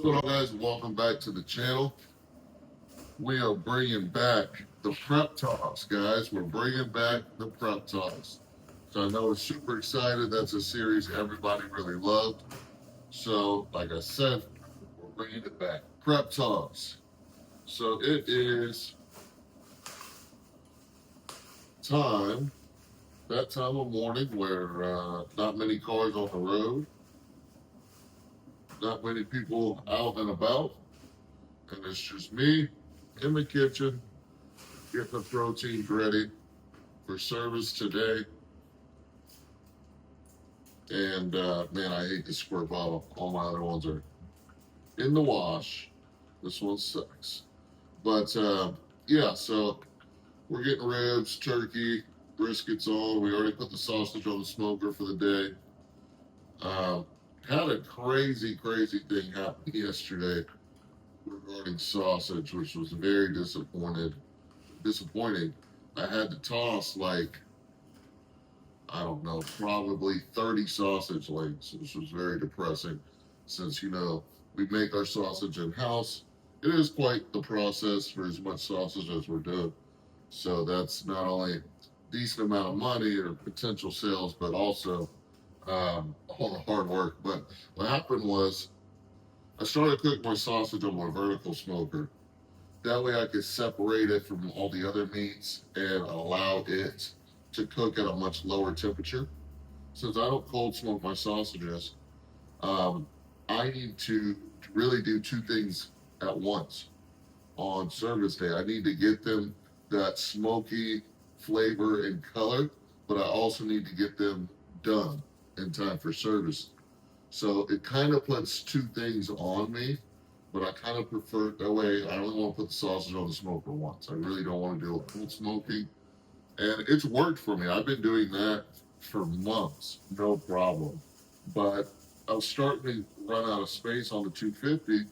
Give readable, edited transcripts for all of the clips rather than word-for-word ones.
Hello guys, welcome back to the channel. We are bringing back the prep talks, guys. We're bringing back the prep talks. So I know we're super excited. That's a series everybody really loved. So, like I said, we're bringing it back. Prep talks. So it is time, that time of morning where not many cars on the road, not many people out and about, and it's just me in the kitchen getting the protein ready for service today. And man, I hate this squirt bottle. All my other ones are in the wash. This one sucks. But yeah, so we're getting ribs, turkey, briskets on. We already put the sausage on the smoker for the day. Um, had a crazy thing happen yesterday regarding sausage, which was very disappointing. I had to toss like, I don't know, probably 30 sausage links, which was very depressing since, we make our sausage in house. It is quite the process for as much sausage as we're doing. So that's not only a decent amount of money or potential sales, but also all the hard work. But what happened was I started cooking my sausage on my vertical smoker. That way I could separate it from all the other meats and allow it to cook at a much lower temperature. Since I don't cold smoke my sausages, um, I need to really do two things at once on service day. I need to get them that smoky flavor and color, but I also need to get them done in time for service. So it kind of puts two things on me, but I kind of prefer that way. I only want to put the sausage on the smoker once. I really don't want to do a full smoking, and it's worked for me. I've been doing that for months, no problem. But I was starting to run out of space on the 250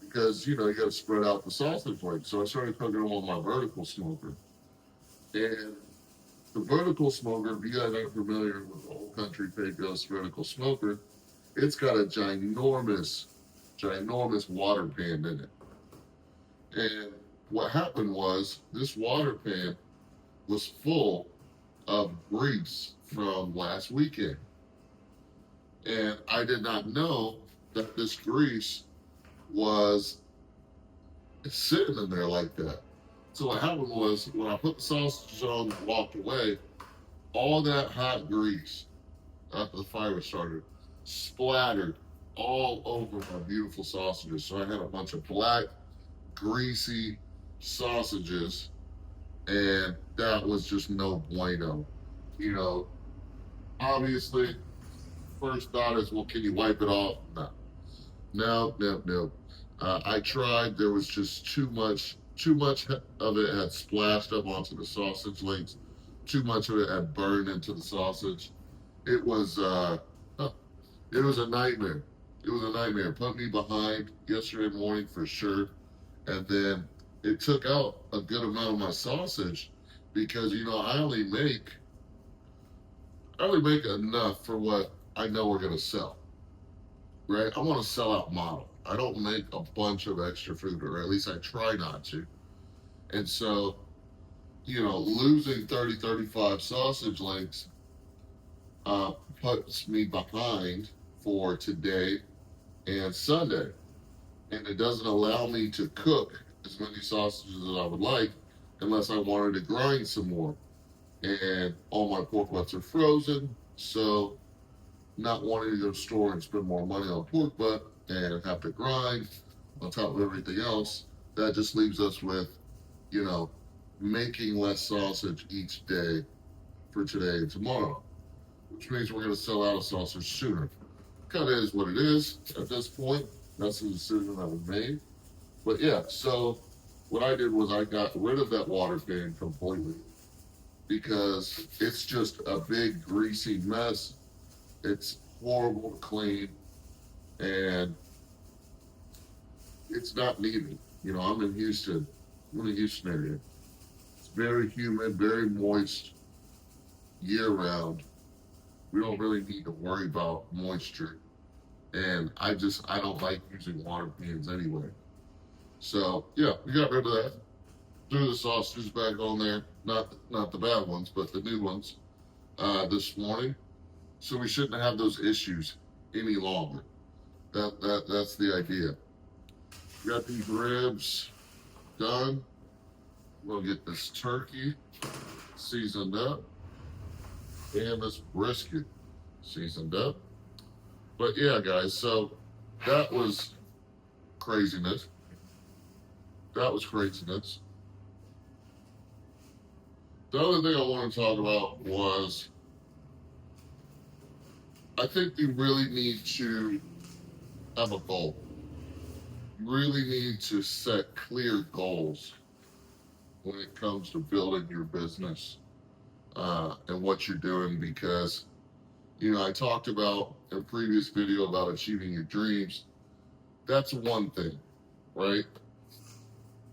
because you got to spread out the sausage link. So I started cooking them on my vertical smoker, and the vertical smoker, if you guys aren't familiar with the Old Country Pecos vertical smoker, it's got a ginormous water pan in it. And what happened was this water pan was full of grease from last weekend. And I did not know that this grease was sitting in there like that. So what happened was when I put the sausages on and walked away, all that hot grease after the fire started splattered all over my beautiful sausages. So I had a bunch of black, greasy sausages, and that was just no bueno. You know, obviously, first thought is, well, can you wipe it off? No, no. I tried. There was just too much of it had splashed up onto the sausage links. Too much of it had burned into the sausage. It was, it was a nightmare. It was a nightmare. Put me behind yesterday morning for sure. And then it took out a good amount of my sausage because, I only make enough for what I know we're going to sell, right? I want to sell out model. I don't make a bunch of extra food, or at least I try not to. And so, losing 30, 35 sausage links puts me behind for today and Sunday. And it doesn't allow me to cook as many sausages as I would like unless I wanted to grind some more. And all my pork butts are frozen, so not wanting to go to the store and spend more money on pork butt and have to grind on top of everything else, that just leaves us with, you know, making less sausage each day for today and tomorrow, which means we're going to sell out of sausage sooner. Kind of is what it is at this point. That's the decision that was made. But yeah, so what I did was I got rid of that water pan completely because it's just a big greasy mess. It's horrible to clean and it's not needed. I'm in Houston. I'm in the Houston area. It's very humid, very moist year round. We don't really need to worry about moisture And I don't like using water pans anyway. So yeah, we got rid of that. Threw the sausages back on there, not the bad ones, but the new ones, this morning. So we shouldn't have those issues any longer. That's the idea. Got these ribs done. We'll get this turkey seasoned up and this brisket seasoned up. But yeah, guys, so that was craziness. That was craziness. The other thing I want to talk about was I think you really need to have a goal. You really need to set clear goals when it comes to building your business and what you're doing because, I talked about in a previous video about achieving your dreams. That's one thing, right?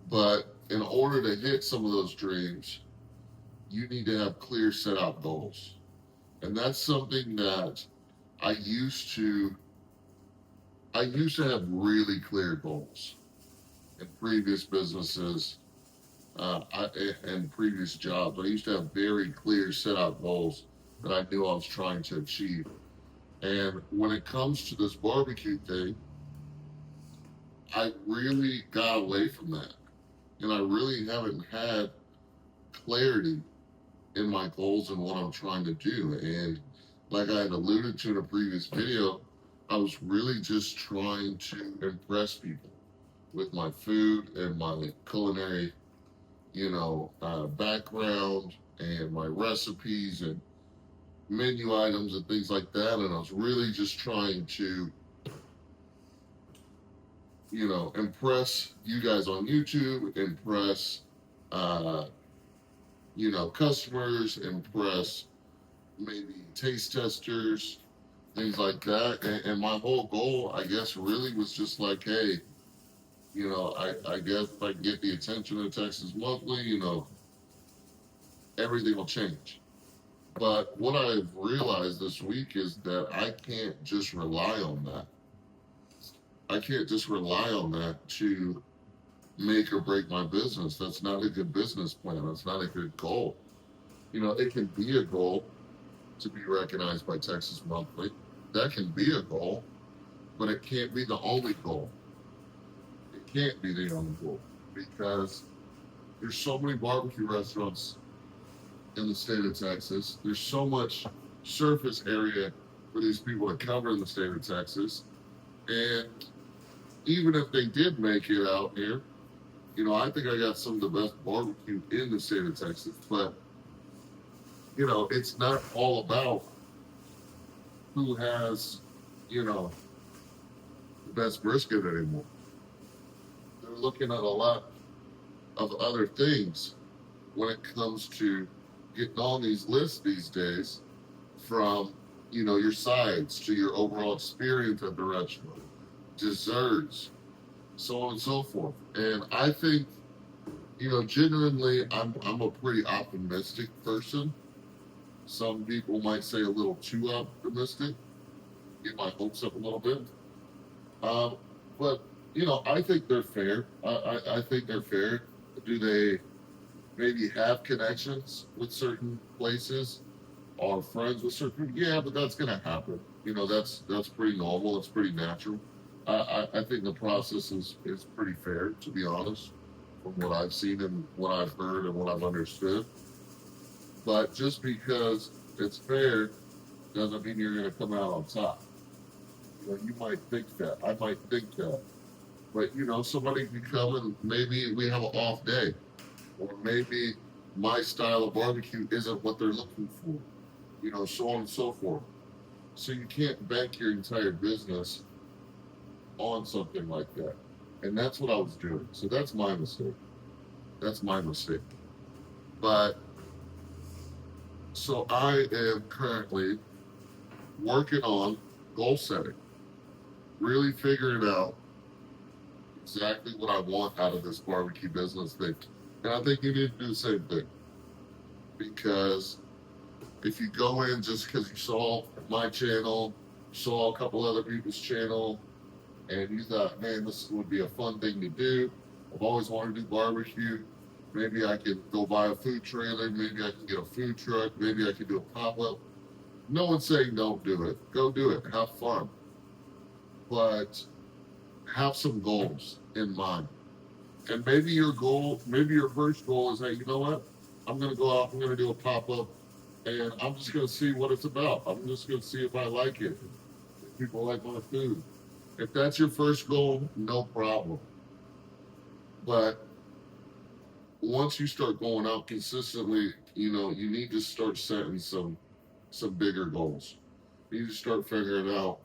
But in order to hit some of those dreams, you need to have clear set out goals. And that's something that I used to I used to have really clear goals in previous businesses and previous jobs. I used to have very clear set out goals that I knew I was trying to achieve. And when it comes to this barbecue thing, I really got away from that. And I really haven't had clarity in my goals and what I'm trying to do. And like I had alluded to in a previous video, I was really just trying to impress people with my food and my culinary, background and my recipes and menu items and things like that. And I was really just trying to, impress you guys on YouTube, impress, uh, customers, impress maybe taste testers, things like that. And my whole goal, I guess, really was just like, hey, I guess if I can get the attention of Texas Monthly, everything will change. But what I've realized this week is that I can't just rely on that. I can't just rely on that to make or break my business. That's not a good business plan. That's not a good goal. It can be a goal to be recognized by Texas Monthly. That can be a goal, but it can't be the only goal. It can't be the only goal because there's so many barbecue restaurants in the state of Texas. There's so much surface area for these people to cover in the state of Texas. And even if they did make it out here, I think I got some of the best barbecue in the state of Texas. But, it's not all about who has, the best brisket anymore. They're looking at a lot of other things when it comes to getting on these lists these days, from your sides to your overall experience at the restaurant, desserts, so on and so forth. And I think, genuinely, I'm a pretty optimistic person. Some people might say a little too optimistic, get my hopes up a little bit. Um, but I think they're fair. I think they're fair. Do they maybe have connections with certain places or friends with certain people? Yeah, but that's gonna happen. That's pretty normal. It's pretty natural. I think the process is pretty fair, to be honest, from what I've seen and what I've heard and what I've understood. But just because it's fair doesn't mean you're gonna come out on top. You might think that. I might think that. But somebody can come and maybe we have an off day, or maybe my style of barbecue isn't what they're looking for. So on and so forth. So you can't bank your entire business on something like that. And that's what I was doing. So that's my mistake. That's my mistake. But so I am currently working on goal setting, really figuring out exactly what I want out of this barbecue business thing. And I think you need to do the same thing. Because if you go in just because you saw my channel, saw a couple other people's channel and you thought, man, this would be a fun thing to do. I've always wanted to do barbecue. Maybe I could go buy a food trailer. Maybe I can get a food truck. Maybe I could do a pop up. No one's saying don't do it. Go do it. Have fun. But have some goals in mind. And maybe your goal, maybe your first goal is that, you know what? I'm going to go out, I'm going to do a pop up, and I'm just going to see what it's about. I'm just going to see if I like it. If people like my food. If that's your first goal, no problem. But once you start going out consistently, you need to start setting some bigger goals. You need to start figuring out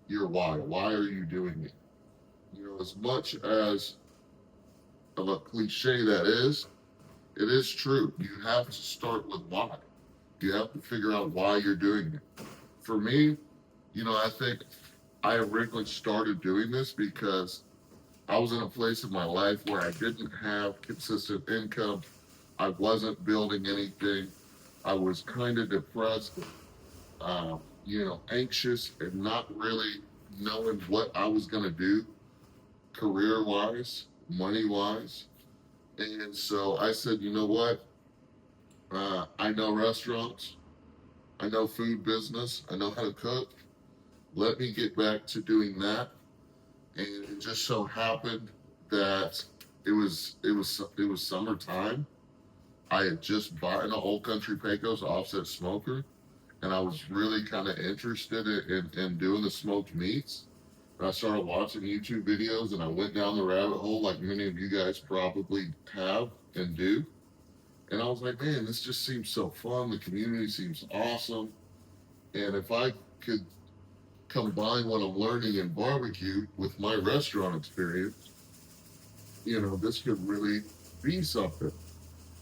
your why. Why are you doing it? As much as of a cliche that is, it is true. You have to start with why. You have to figure out why you're doing it. For me, I think I originally started doing this because I was in a place in my life where I didn't have consistent income. I wasn't building anything. I was kind of depressed, anxious, and not really knowing what I was going to do career wise, money wise. And so I said, you know what? I know restaurants, I know food business, I know how to cook. Let me get back to doing that. And it just so happened that it was summertime. I had just bought an Old Country Pecos offset smoker, and I was really kind of interested in doing the smoked meats. And I started watching YouTube videos, and I went down the rabbit hole like many of you guys probably have and do. And I was like, man, this just seems so fun. The community seems awesome. And if I could combine what I'm learning in barbecue with my restaurant experience, this could really be something.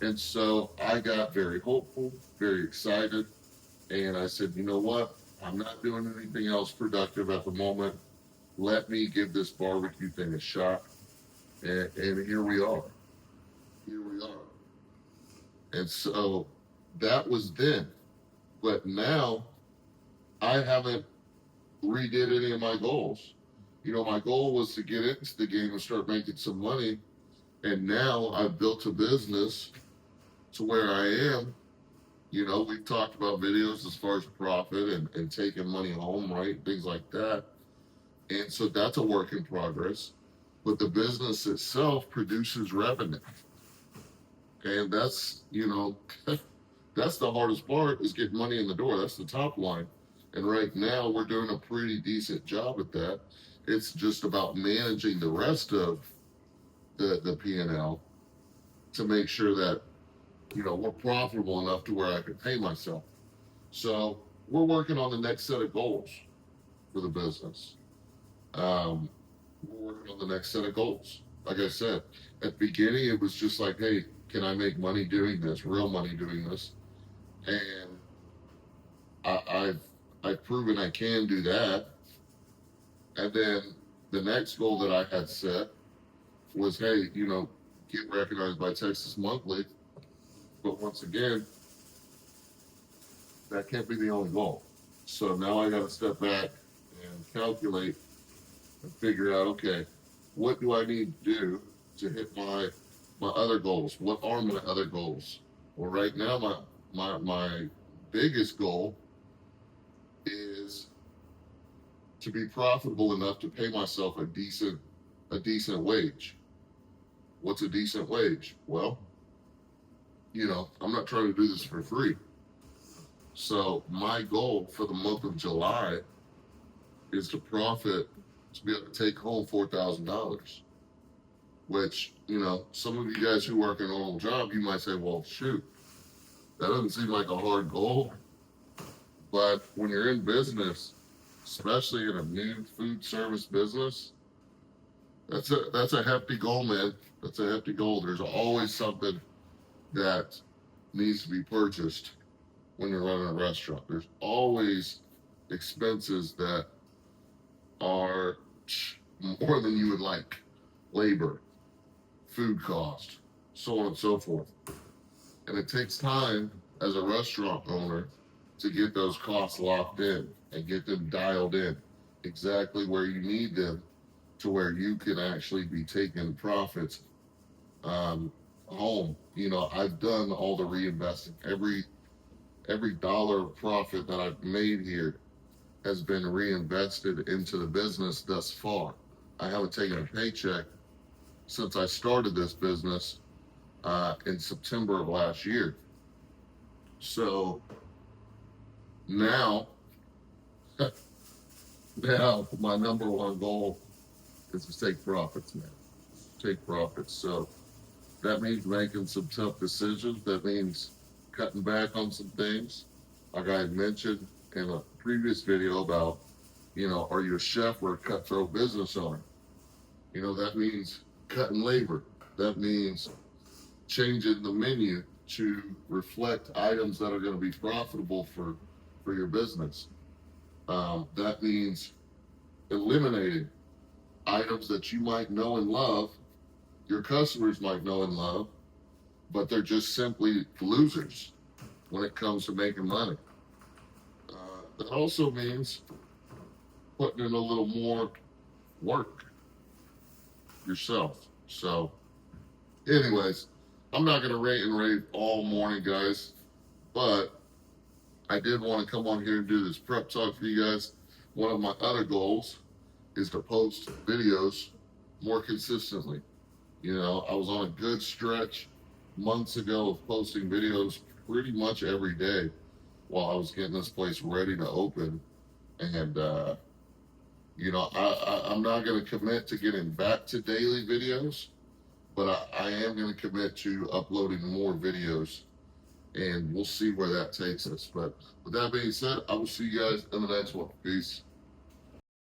And so I got very hopeful, very excited. And I said, you know what? I'm not doing anything else productive at the moment. Let me give this barbecue thing a shot. And here we are. Here we are. And so that was then. But now I haven't redid any of my goals. My goal was to get into the game and start making some money. And now I've built a business to where I am. We've talked about videos as far as profit and taking money home, right? Things like that. And so that's a work in progress. But the business itself produces revenue. And that's, that's the hardest part is getting money in the door. That's the top line. And right now we're doing a pretty decent job at that. It's just about managing the rest of the P&L to make sure that, we're profitable enough to where I can pay myself. So we're working on the next set of goals for the business. We're working on the next set of goals. Like I said, at the beginning, it was just like, hey, can I make money doing this, real money doing this? And I've proven I can do that. And then the next goal that I had set was, hey, get recognized by Texas Monthly. But once again, that can't be the only goal. So now I got to step back and calculate and figure out, okay, what do I need to do to hit my other goals? What are my other goals? Well, right now, my biggest goal is to be profitable enough to pay myself a decent wage. What's a decent wage? Well, I'm not trying to do this for free. So my goal for the month of July is to be able to take home $4,000. Which, some of you guys who work a normal job, you might say, well, shoot, that doesn't seem like a hard goal. But when you're in business, especially in a new food service business, that's a hefty goal, man. That's a hefty goal. There's always something that needs to be purchased when you're running a restaurant. There's always expenses that are more than you would like. Labor, food cost, so on and so forth. And it takes time as a restaurant owner to get those costs locked in and get them dialed in exactly where you need them to where you can actually be taking profits home. You know, I've done all the reinvesting. Every dollar of profit that I've made here has been reinvested into the business thus far. I haven't taken a paycheck since I started this business in September of last year. So now, now my number one goal is to take profits, man. Take profits. So that means making some tough decisions. That means cutting back on some things. Like I had mentioned in a previous video about, you know, are you a chef or a cutthroat business owner? You know, that means cutting labor. That means changing the menu to reflect items that are going to be profitable for your business. That means eliminating items that you might know and love, your customers might know and love, but they're just simply losers when it comes to making money. That also means putting in a little more work yourself. So, anyways, I'm not going to rant and rave all morning, guys, but I did want to come on here and do this prep talk for you guys. One of my other goals is to post videos more consistently. You know, I was on a good stretch months ago of posting videos pretty much every day while I was getting this place ready to open. And, you know, I'm not going to commit to getting back to daily videos, but I am going to commit to uploading more videos, and we'll see where that takes us. But with that being said, I will see you guys in the next one. Peace.